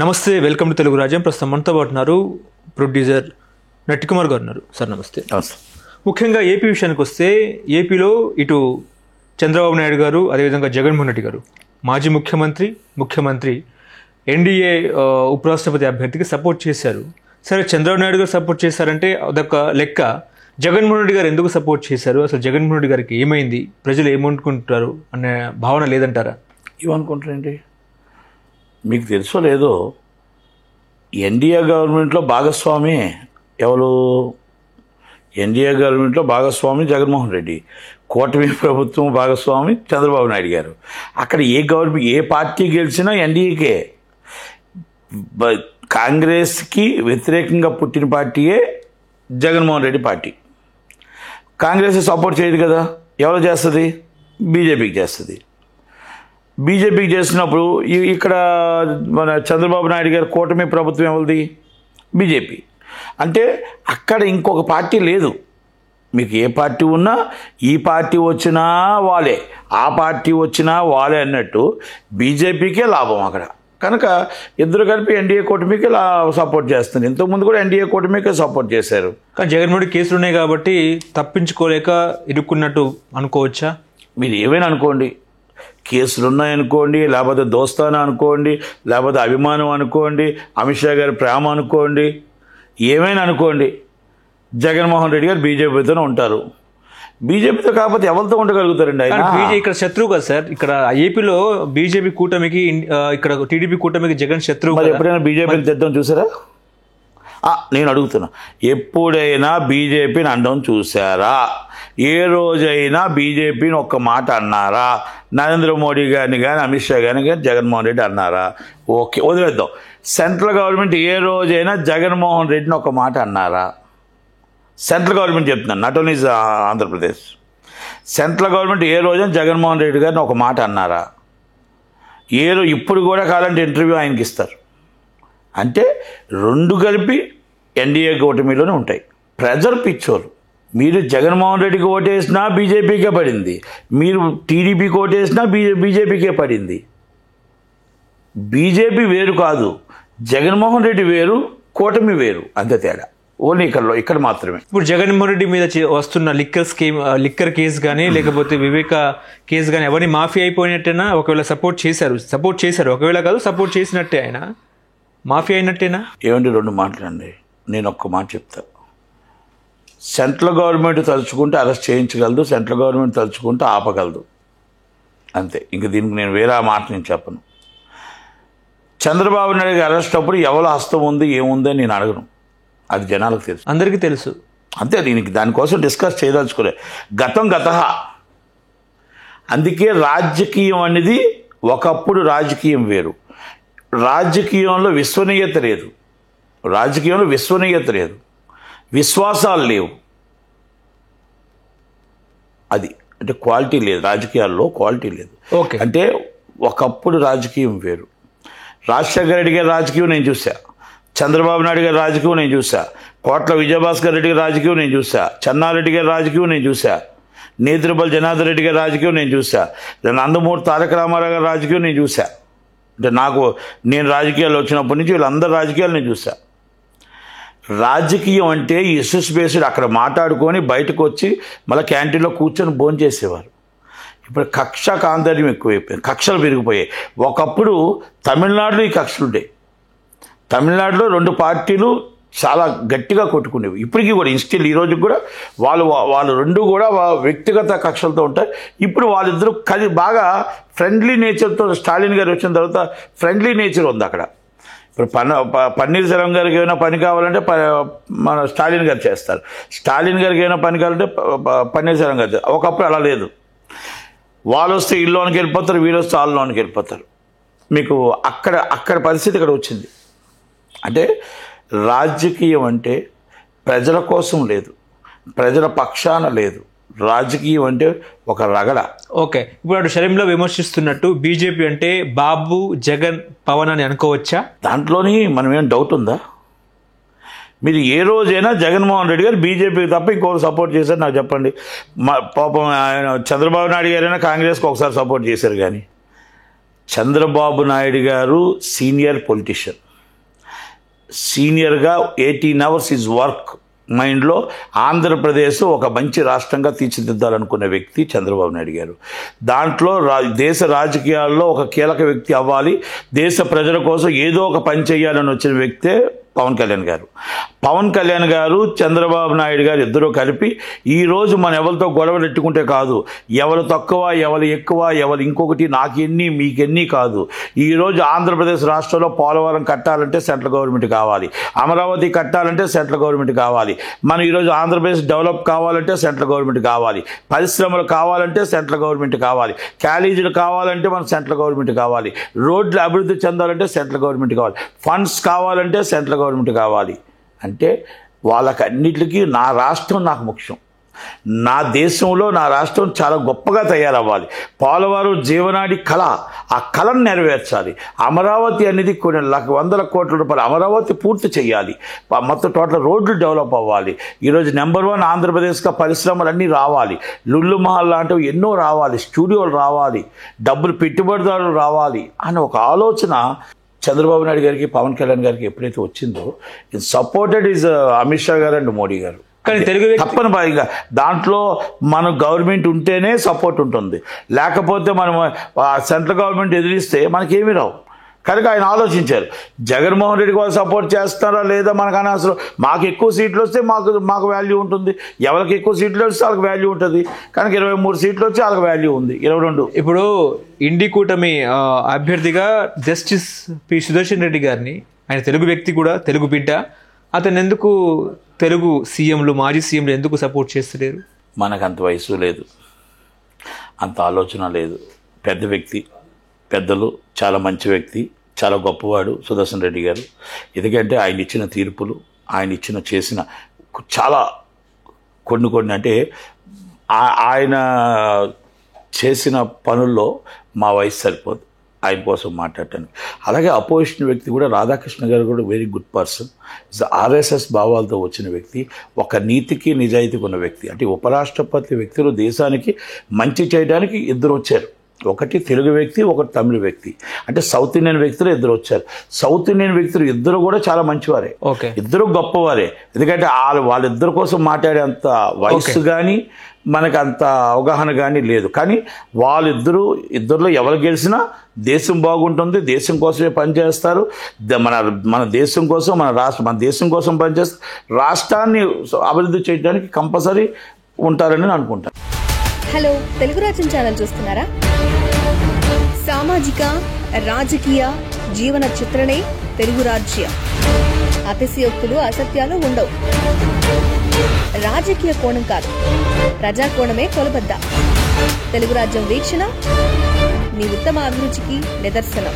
నమస్తే, welcome to Telugu రాజ్యం. ప్రస్తుతం మనతో పాటు ఉన్నారు ప్రొడ్యూసర్ నట్టికుమార్ గారు ఉన్నారు. సార్ నమస్తే. ముఖ్యంగా ఏపీ విషయానికి వస్తే, ఏపీలో ఇటు చంద్రబాబు నాయుడు గారు, అదేవిధంగా జగన్మోహన్ రెడ్డి గారు మాజీ ముఖ్యమంత్రి ఎన్డీఏ ఉపరాష్ట్రపతి అభ్యర్థికి సపోర్ట్ చేశారు. సరే, చంద్రబాబు నాయుడు గారు సపోర్ట్ చేశారంటే అదొక లెక్క. జగన్మోహన్ రెడ్డి గారు ఎందుకు సపోర్ట్ చేశారు? అసలు జగన్మోహన్ రెడ్డి గారికి ఏమైంది? ప్రజలు ఏమనుకుంటారు అనే భావన లేదంటారా? ఏమనుకుంటారండి? మీకు తెలుసో లేదో, ఎన్డీఏ గవర్నమెంట్లో భాగస్వామి ఎవరు? ఎన్డీఏ గవర్నమెంట్లో భాగస్వామి జగన్మోహన్ రెడ్డి, కూటమి ప్రభుత్వం భాగస్వామి చంద్రబాబు నాయుడు గారు. అక్కడ ఏ పార్టీ గెలిచినా ఎన్డీఏకే. కాంగ్రెస్కి వ్యతిరేకంగా పుట్టిన పార్టీయే జగన్మోహన్ రెడ్డి పార్టీ. కాంగ్రెస్ సపోర్ట్ చేయదు కదా, ఎవరు చేస్తుంది? బీజేపీకి చేస్తుంది. బీజేపీకి చేసినప్పుడు ఇక్కడ మన చంద్రబాబు నాయుడు గారు కూటమి ప్రభుత్వం ఎవరిది? బీజేపీ. అంటే అక్కడ ఇంకొక పార్టీ లేదు. మీకు ఏ పార్టీ ఉన్నా, ఈ పార్టీ వచ్చినా వాళ్ళే, ఆ పార్టీ వచ్చినా వాళ్ళే అన్నట్టు బీజేపీకే లాభం అక్కడ. కనుక ఇద్దరు కలిపి ఎన్డీఏ కూటమికి సపోర్ట్ చేస్తుంది. ఇంతకుముందు కూడా ఎన్డీఏ కూటమికే సపోర్ట్ చేశారు. కానీ జగన్మోహన్ కేసులు ఉన్నాయి కాబట్టి తప్పించుకోలేక ఇరుక్కున్నట్టు అనుకోవచ్చా? మీరు ఏమైనా అనుకోండి, కేసులు ఉన్నాయనుకోండి, లేకపోతే దోస్తానా అనుకోండి, లేకపోతే అభిమానం అనుకోండి, అమిత్ షా గారి ప్రేమ అనుకోండి, ఏమైనా అనుకోండి, జగన్మోహన్ రెడ్డి గారు బీజేపీతోనే ఉంటారు. బీజేపీతో కాకపోతే ఎవరితో ఉండగలుగుతారండి? ఆయన ఇక్కడ శత్రువు కదా సార్. ఇక్కడ ఏపీలో బీజేపీ కూటమికి, ఇక్కడ టీడీపీ కూటమికి జగన్ శత్రువు. మరి ఎప్పుడైనా బీజేపీని తెద్దాం చూసారా? నేను అడుగుతున్నా, ఎప్పుడైనా బీజేపీని అనడం చూసారా? ఏ రోజైనా బీజేపీని ఒక్క మాట అన్నారా? నరేంద్ర మోడీ గారిని కానీ, అమిత్ షా గారిని కానీ జగన్మోహన్ రెడ్డి అన్నారా? ఓకే, వదిలేద్దాం. సెంట్రల్ గవర్నమెంట్ ఏ రోజైనా జగన్మోహన్ రెడ్డిని ఒక మాట అన్నారా? సెంట్రల్ గవర్నమెంట్ చెప్తున్నాను, not only Andhra Pradesh. Central government ఏ రోజైనా జగన్మోహన్ రెడ్డి గారిని ఒక మాట అన్నారా? ఇప్పుడు కూడా కావాలంటే ఇంటర్వ్యూ ఆయనకి ఇస్తారు. అంటే రెండు కలిపి ఎన్డీఏ కూటమిలోనే ఉంటాయి. ప్రజలు పిచ్చోరు. మీరు జగన్మోహన్ రెడ్డికి ఓటేసినా బీజేపీకే పడింది, మీరు టీడీపీకి ఓటేసినా బీజేపీకే పడింది. బీజేపీ వేరు కాదు, జగన్మోహన్ రెడ్డి వేరు, కూటమి వేరు, అంతే తేడా. ఓన్లీ ఇక్కడ మాత్రమే. ఇప్పుడు జగన్మోహన్ రెడ్డి మీద వస్తున్న లిక్కర్ కేసు కానీ, లేకపోతే వివేక కేసు కానీ ఎవరిని మాఫీ అయిపోయినట్టేనా? ఒకవేళ సపోర్ట్ చేశారు, ఒకవేళ కాదు సపోర్ట్ చేసినట్టే ఆయన మాఫీ అయినట్టేనా? ఏమండి, రెండు మాటలండి. నేను ఒక్క మాట చెప్తా. సెంట్రల్ గవర్నమెంట్ తలుచుకుంటే అరెస్ట్ చేయించగలదు, సెంట్రల్ గవర్నమెంట్ తలుచుకుంటే ఆపగలదు, అంతే. ఇంక దీనికి నేను వేరే మాట నేను చెప్పను. చంద్రబాబు నాయుడు అరెస్ట్ అప్పుడు ఎవరి హస్తం ఉంది, ఏముంది అని నేను అడగను. అది జనాలకు తెలుసు, అందరికీ తెలుసు. అంతే. దానికోసం డిస్కస్ చేయదలుచుకోలే. గతహ. అందుకే రాజకీయం అనేది ఒకప్పుడు రాజకీయం వేరు. రాజకీయంలో విశ్వనీయత లేదు, విశ్వాసాలు లేవు. అది అంటే క్వాలిటీ లేదు, రాజకీయాల్లో క్వాలిటీ లేదు. ఓకే. అంటే ఒకప్పుడు రాజకీయం వేరు. రాజశేఖర రెడ్డి గారి రాజకీయం నేను చూసా, చంద్రబాబు నాయుడు గారి రాజకీయం నేను చూసా, కోట్ల విజయభాస్కర్ రెడ్డి గారి రాజకీయం నేను చూసా, చెన్నారెడ్డి గారి రాజకీయం నేను చూసా, నేత్రపల్లి జనార్దన్ రెడ్డి గారి రాజకీయం నేను చూసా, నందమూరి తారక రామారావు గారి రాజకీయం నేను చూసా. అంటే నేను రాజకీయాల్లో వచ్చినప్పటి నుంచి వీళ్ళందరి రాజకీయాలు నేను చూసా. రాజకీయం అంటే ఇష్యూస్ బేస్డ్ అక్కడ మాట్లాడుకొని బయటకు వచ్చి మళ్ళీ క్యాంటీన్లో కూర్చొని భోజనం చేసేవారు. ఇప్పుడు కక్ష కాంతర్యం ఎక్కువైపోయింది, కక్షలు పెరిగిపోయాయి. ఒకప్పుడు తమిళనాడులో ఈ కక్షలు ఉంటాయి. తమిళనాడులో రెండు పార్టీలు చాలా గట్టిగా కొట్టుకునేవి. ఇప్పటికీ కూడా ఈ రోజుకి కూడా వాళ్ళు రెండు కూడా వ్యక్తిగత కక్షలతో ఉంటాయి. ఇప్పుడు వాళ్ళిద్దరూ బాగా ఫ్రెండ్లీ నేచర్తో, స్టాలిన్ గారు వచ్చిన తర్వాత ఫ్రెండ్లీ నేచర్ ఉంది అక్కడ. ఇప్పుడు పన్నీర్ సెల్వం గారికి ఏమైనా పని కావాలంటే మన స్టాలిన్ గారు చేస్తారు, స్టాలిన్ గారికి ఏమైనా పని కావాలంటే పన్నీర్ సెల్వం గారు చేస్తారు. ఒకప్పుడు అలా లేదు. వాళ్ళు వస్తే ఇల్లులోనికి వెళ్ళిపోతారు, వీళ్ళు వస్తే వాళ్ళలోనికి వెళ్ళిపోతారు. మీకు అక్కడ పరిస్థితి ఇక్కడ వచ్చింది. అంటే రాజకీయం అంటే ప్రజల కోసం లేదు, ప్రజల పక్షాన లేదు. రాజకీయం అంటే ఒక రగడ. ఓకే, ఇప్పుడు అటు షరీంలో విమర్శిస్తున్నట్టు బీజేపీ అంటే బాబు, జగన్, పవన్ అని అనుకోవచ్చా? దాంట్లోని మనం ఏం డౌట్ ఉందా? మీరు ఏ రోజైనా జగన్మోహన్ రెడ్డి గారు బీజేపీకి తప్ప ఇంకొకరు సపోర్ట్ చేశారు నాకు చెప్పండి. పాపం ఆయన చంద్రబాబు నాయుడు గారైనా కాంగ్రెస్కి ఒకసారి సపోర్ట్ చేశారు. కానీ చంద్రబాబు నాయుడు గారు senior politician. సీనియర్గా 18 hours is work మైండ్లో ఆంధ్రప్రదేశ్ ఒక మంచి రాష్ట్రంగా తీర్చిదిద్దాలనుకున్న వ్యక్తి చంద్రబాబు నాయుడు గారు. దాంట్లో దేశ రాజకీయాల్లో ఒక కీలక వ్యక్తి అవ్వాలి, దేశ ప్రజల కోసం ఏదో ఒక పని చేయాలని వచ్చిన వ్యక్తే పవన్ కళ్యాణ్ గారు. పవన్ కళ్యాణ్ గారు చంద్రబాబు నాయుడు గారు ఇద్దరూ కలిపి ఈరోజు మన ఎవరితో గొడవ నెట్టుకుంటే కాదు, ఎవరు తక్కువ ఎవరు ఎక్కువ ఎవరు ఇంకొకటి నాకెన్ని మీకెన్ని కాదు. ఈరోజు ఆంధ్రప్రదేశ్ రాష్ట్రంలో పోలవరం కట్టాలంటే సెంట్రల్ గవర్నమెంట్ కావాలి, అమరావతి కట్టాలంటే సెంట్రల్ గవర్నమెంట్ కావాలి, మనం ఈరోజు ఆంధ్రప్రదేశ్ డెవలప్ కావాలంటే సెంట్రల్ గవర్నమెంట్ కావాలి, పరిశ్రమలు కావాలంటే సెంట్రల్ గవర్నమెంట్ కావాలి, కాలేజీలు కావాలంటే మన సెంట్రల్ గవర్నమెంట్ కావాలి, రోడ్లు అభివృద్ధి చెందాలంటే సెంట్రల్ గవర్నమెంట్ కావాలి, ఫండ్స్ కావాలంటే సెంట్రల్ గవర్నమెంట్ కావాలి. అంటే వాళ్ళకన్నిటికీ నా రాష్ట్రం నాకు ముఖ్యం, నా దేశంలో నా రాష్ట్రం చాలా గొప్పగా తయారవ్వాలి, పోలవరం జీవనాడి కళ, ఆ కళను నెరవేర్చాలి, అమరావతి అనేది కొన్ని వందల కోట్ల రూపాయలు అమరావతి పూర్తి చేయాలి, మొత్తం టోటల్ రోడ్లు డెవలప్ అవ్వాలి, ఈరోజు నెంబర్ 1 ఆంధ్రప్రదేశ్గా పరిశ్రమలన్నీ రావాలి, లుల్లు మహల్ లాంటివి ఎన్నో రావాలి, స్టూడియోలు రావాలి, డబ్బులు పెట్టుబడిదారులు రావాలి అనే ఒక ఆలోచన చంద్రబాబు నాయుడు గారికి పవన్ కళ్యాణ్ గారికి ఎప్పుడైతే వచ్చిందో it supported is Amit Shah గారు అండ్ మోడీ గారు. కానీ తెలుగు తప్పనిసరిగా దాంట్లో మన గవర్నమెంట్ ఉంటేనే సపోర్ట్ ఉంటుంది, లేకపోతే మనం సెంట్రల్ గవర్నమెంట్ ఎదిరిస్తే మనకేమీ రావు. కనుక ఆయన ఆలోచించారు జగన్మోహన్ రెడ్డికి వాళ్ళు సపోర్ట్ చేస్తారా లేదా మనకన్నా, అసలు మాకు ఎక్కువ సీట్లు వస్తే మాకు వాల్యూ ఉంటుంది, ఎవరికి ఎక్కువ సీట్లు వస్తే వాళ్ళకి వాల్యూ ఉంటుంది. కనుక 23 సీట్లు వచ్చి వాళ్ళకి వాల్యూ ఉంది, 22. ఇప్పుడు ఇండి కూటమి అభ్యర్థిగా జస్టిస్ పి సుదర్శన్ రెడ్డి గారిని, ఆయన తెలుగు వ్యక్తి కూడా, తెలుగు బిడ్డ, అతను ఎందుకు తెలుగు సీఎంలు మాజీ సీఎంలు ఎందుకు సపోర్ట్ చేస్తలేరు? మనకు అంత వయసు లేదు, అంత ఆలోచన లేదు. పెద్ద వ్యక్తి, పెద్దలు, చాలా మంచి వ్యక్తి, చాలా గొప్పవాడు సుదర్శన్ రెడ్డి గారు. ఎందుకంటే ఆయన ఇచ్చిన తీర్పులు, ఆయన చేసిన చాలా కొన్ని అంటే ఆయన చేసిన పనుల్లో మా వయసు సరిపోదు ఆయన కోసం మాట్లాడటానికి. అలాగే అపోజిషన్ వ్యక్తి కూడా రాధాకృష్ణ గారు కూడా వెరీ గుడ్ పర్సన్, ఆర్ఎస్ఎస్ భావాలతో వచ్చిన వ్యక్తి, ఒక నీతికి నిజాయితీకి ఉన్న వ్యక్తి. అంటే ఉపరాష్ట్రపతి వ్యక్తులు దేశానికి మంచి చేయడానికి ఇద్దరు వచ్చారు, ఒకటి తెలుగు వ్యక్తి, ఒకటి తమిళ వ్యక్తి. అంటే సౌత్ ఇండియన్ వ్యక్తులు ఇద్దరు వచ్చారు. సౌత్ ఇండియన్ వ్యక్తులు ఇద్దరు కూడా చాలా మంచివారే, ఇద్దరు గొప్పవారే. ఎందుకంటే వాళ్ళిద్దరి కోసం మాట్లాడేంత వయస్సు కానీ మనకు అంత అవగాహన కానీ లేదు. కానీ ఇద్దరిలో ఎవరు గెలిచినా దేశం బాగుంటుంది, దేశం కోసమే పనిచేస్తారు. మన దేశం కోసం, మన దేశం కోసం పనిచేస్తారు, రాష్ట్రాన్ని అభివృద్ధి చేయడానికి కంపల్సరీ ఉంటారని నేను అనుకుంటాను. హలో, తెలుగు రాజ్యం ఛానల్ చూస్తున్నారా? సామాజిక రాజకీయ జీవన చిత్రణే తెలుగు రాజ్యం. అతిశయోక్తులు అసత్యాలు ఉండవు. రాజకీయ కోణం కాదు, ప్రజా కోణమే కొలబద్ద. తెలుగు రాజ్యం వీక్షణ మీ ఉత్తమ అభిరుచికి నిదర్శనం.